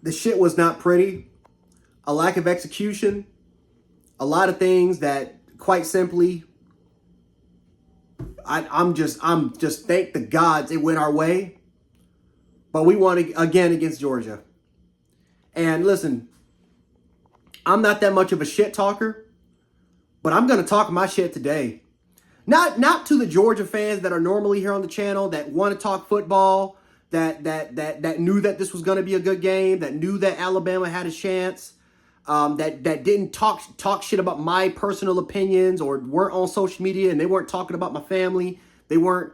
The shit was not pretty. A lack of execution. A lot of things that, quite simply, I'm just thank the gods it went our way. But we won again against Georgia. And listen, I'm not that much of a shit talker, but I'm gonna talk my shit today. Not to the Georgia fans that are normally here on the channel that want to talk football, that knew that this was gonna be a good game, that knew that Alabama had a chance, that didn't talk shit about my personal opinions or weren't on social media and they weren't talking about my family. They weren't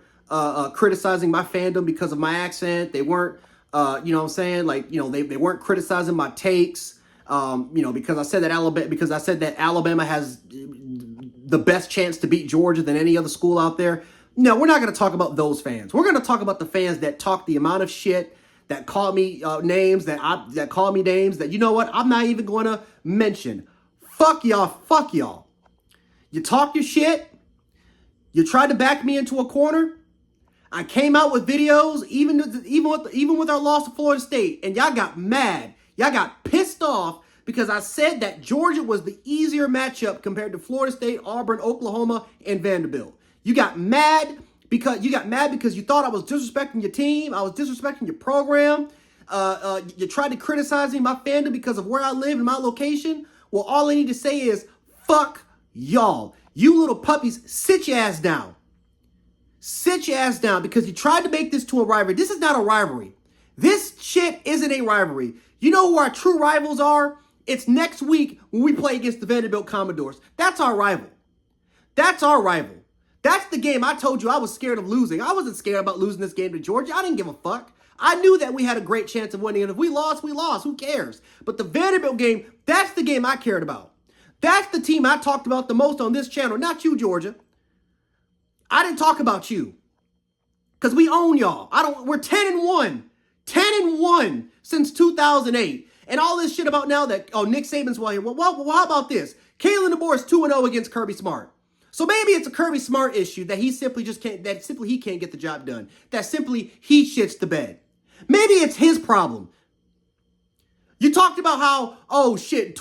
criticizing my fandom because of my accent. They weren't, you know what I'm saying? Like, you know, they weren't criticizing my takes, you know, because I said that Alabama has the best chance to beat Georgia than any other school out there. No, we're not going to talk about those fans. We're going to talk about the fans that talk the amount of shit, that call me names, that call me names that, you know what, I'm not even going to mention. Fuck y'all. You talk your shit. You tried to back me into a corner. I came out with videos, even with our loss to Florida State, and y'all got mad. Y'all got pissed off because I said that Georgia was the easier matchup compared to Florida State, Auburn, Oklahoma, and Vanderbilt. You got mad because you thought I was disrespecting your team. I was disrespecting your program. You tried to criticize me, my fandom, because of where I live and my location. Well, all I need to say is, fuck y'all. You little puppies, sit your ass down. Sit your ass down because you tried to make this to a rivalry. This is not a rivalry. This shit isn't a rivalry. You know who our true rivals are? It's next week when we play against the Vanderbilt Commodores. That's our rival. That's our rival. That's the game I told you I was scared of losing. I wasn't scared about losing this game to Georgia. I didn't give a fuck. I knew that we had a great chance of winning. And if we lost, we lost. Who cares? But the Vanderbilt game, that's the game I cared about. That's the team I talked about the most on this channel. Not you, Georgia. I didn't talk about you. Because we own y'all. We're 10-1. 10-1 since 2008. And all this shit about now that, oh, Nick Saban's well here. Well, how about this? Kalen DeBoer is 2-0 against Kirby Smart. So maybe it's a Kirby Smart issue that he simply can't get the job done. That simply he shits the bed. Maybe it's his problem. You talked about how, oh shit,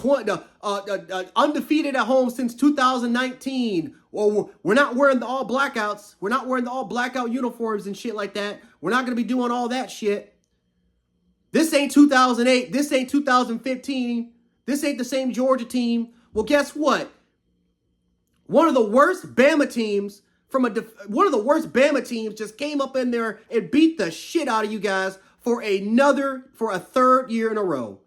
undefeated at home since 2019. Or we're not wearing the all blackouts. We're not wearing the all blackout uniforms and shit like that. We're not going to be doing all that shit. This ain't 2008. This ain't 2015. This ain't the same Georgia team. Well, guess what? One of the worst Bama teams just came up in there and beat the shit out of you guys for a third year in a row.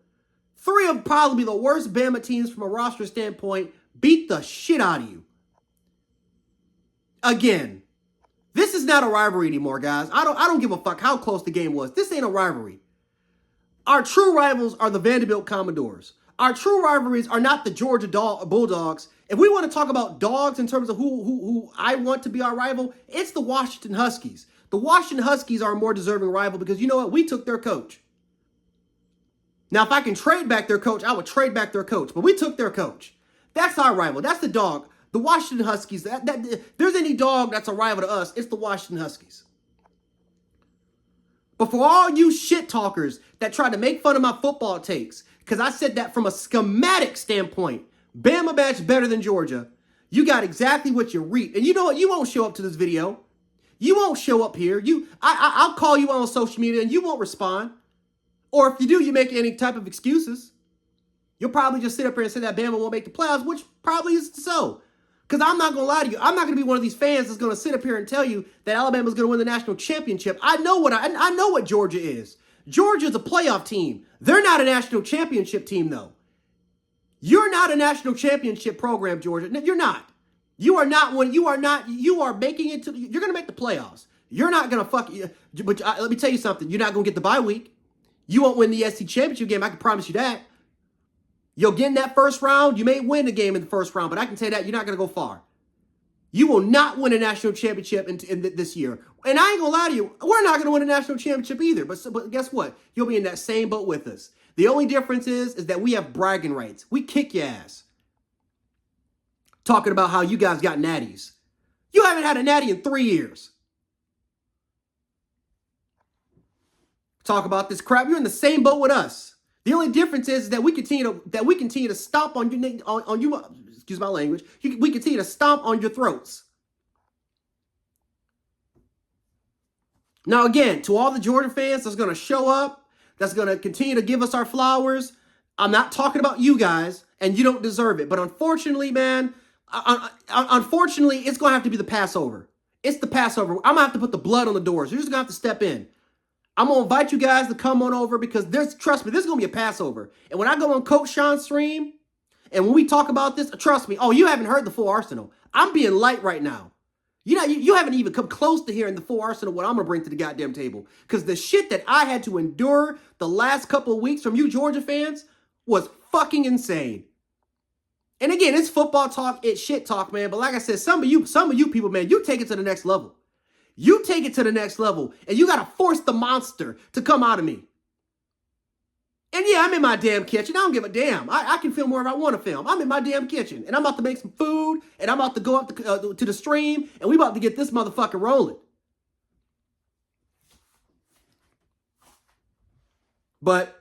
Three of probably the worst Bama teams from a roster standpoint beat the shit out of you. Again, this is not a rivalry anymore, guys. I don't give a fuck how close the game was. This ain't a rivalry. Our true rivals are the Vanderbilt Commodores. Our true rivalries are not the Georgia Bulldogs. If we want to talk about dogs in terms of who I want to be our rival, it's the Washington Huskies. The Washington Huskies are a more deserving rival because you know what? We took their coach. Now, if I can trade back their coach, I would trade back their coach. But we took their coach. That's our rival. That's the dog. The Washington Huskies. If there's any dog that's a rival to us, it's the Washington Huskies. But for all you shit talkers that try to make fun of my football takes, because I said that from a schematic standpoint, Bama match better than Georgia, you got exactly what you reap. And you know what? You won't show up to this video. You won't show up here. I'll call you on social media and you won't respond. Or if you do, you make any type of excuses. You'll probably just sit up here and say that Bama won't make the playoffs, which probably is so. Because I'm not going to lie to you. I'm not going to be one of these fans that's going to sit up here and tell you that Alabama's going to win the national championship. I know what Georgia is. Georgia's a playoff team. They're not a national championship team, though. You're not a national championship program, Georgia. No, you're not. You are not one. You are making it to, you're going to make the playoffs. You're not going to but let me tell you something. You're not going to get the bye week. You won't win the SEC championship game. I can promise you that. You'll get in that first round. You may win the game in the first round, but I can tell you that you're not going to go far. You will not win a national championship in this year. And I ain't going to lie to you. We're not going to win a national championship either. But guess what? You'll be in that same boat with us. The only difference is that we have bragging rights. We kick your ass. Talking about how you guys got natties. You haven't had a natty in 3 years. Talk about this crap. You're in the same boat with us. The only difference is that we continue to stomp on you. Excuse my language. We continue to stomp on your throats. Now, again, to all the Georgia fans that's going to show up, that's going to continue to give us our flowers, I'm not talking about you guys, and you don't deserve it. But unfortunately, man, unfortunately, it's going to have to be the Passover. It's the Passover. I'm going to have to put the blood on the doors. You're just going to have to step in. I'm going to invite you guys to come on over because trust me, this is going to be a Passover. And when I go on Coach Sean's stream, and when we talk about this, trust me, oh, you haven't heard the full arsenal. I'm being light right now. You haven't even come close to hearing the full arsenal what I'm going to bring to the goddamn table. Because the shit that I had to endure the last couple of weeks from you Georgia fans was fucking insane. And again, it's football talk, it's shit talk, man. But like I said, some of you people, man, you take it to the next level. You take it to the next level, and you got to force the monster to come out of me. And yeah, I'm in my damn kitchen. I don't give a damn. I can film wherever I want to film. I'm in my damn kitchen, and I'm about to make some food, and I'm about to go up to the stream, and we about to get this motherfucker rolling. But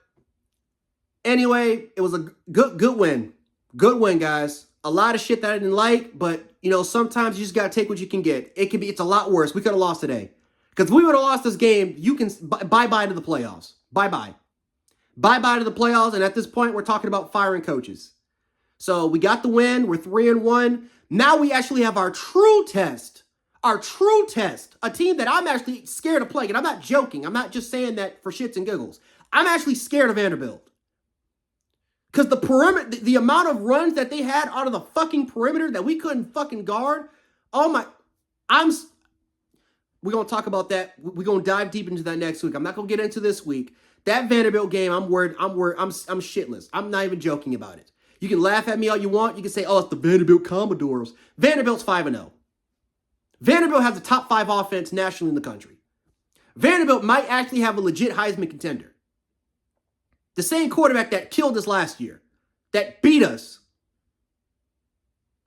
anyway, it was a good win. Good win, guys. A lot of shit that I didn't like, but, sometimes you just got to take what you can get. It's a lot worse. We could have lost today. Because if we would have lost this game, you can bye-bye to the playoffs. Bye-bye. Bye-bye to the playoffs, and at this point, we're talking about firing coaches. So we got the win. We're 3-1. Now we actually have our true test. Our true test. A team that I'm actually scared to play. And I'm not joking. I'm not just saying that for shits and giggles. I'm actually scared of Vanderbilt. Because the perimeter, the amount of runs that they had out of the fucking perimeter that we couldn't fucking guard. Oh my, we're going to talk about that. We're going to dive deep into that next week. I'm not going to get into this week. That Vanderbilt game, I'm worried. I'm shitless. I'm not even joking about it. You can laugh at me all you want. You can say, oh, it's the Vanderbilt Commodores. Vanderbilt's 5-0. Vanderbilt has the top 5 offense nationally in the country. Vanderbilt might actually have a legit Heisman contender. The same quarterback that killed us last year, that beat us.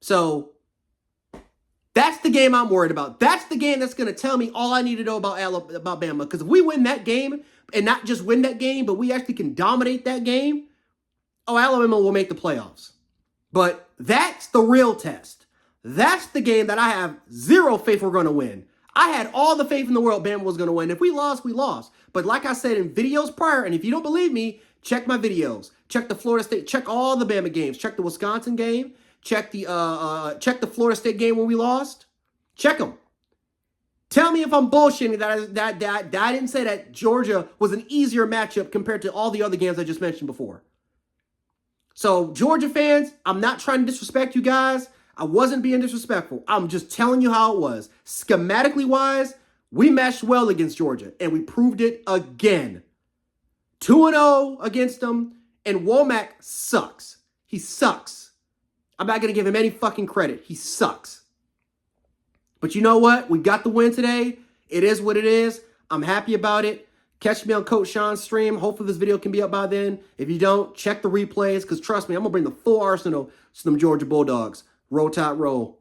So that's the game I'm worried about. That's the game that's going to tell me all I need to know about Bama. Because if we win that game, and not just win that game, but we actually can dominate that game, oh, Alabama will make the playoffs. But that's the real test. That's the game that I have zero faith we're going to win. I had all the faith in the world Bama was going to win. If we lost, we lost. But like I said in videos prior, and if you don't believe me, check my videos. Check the Florida State. Check all the Bama games. Check the Wisconsin game. Check the Florida State game when we lost. Check them. Tell me if I'm bullshitting that I didn't say that Georgia was an easier matchup compared to all the other games I just mentioned before. So, Georgia fans, I'm not trying to disrespect you guys. I wasn't being disrespectful. I'm just telling you how it was. Schematically wise, we matched well against Georgia, and we proved it again. 2-0 against them, and Womack sucks. He sucks. I'm not going to give him any fucking credit. He sucks. But you know what? We got the win today. It is what it is. I'm happy about it. Catch me on Coach Sean's stream. Hopefully this video can be up by then. If you don't, check the replays. Because trust me, I'm going to bring the full arsenal to them Georgia Bulldogs. Roll Tide Roll.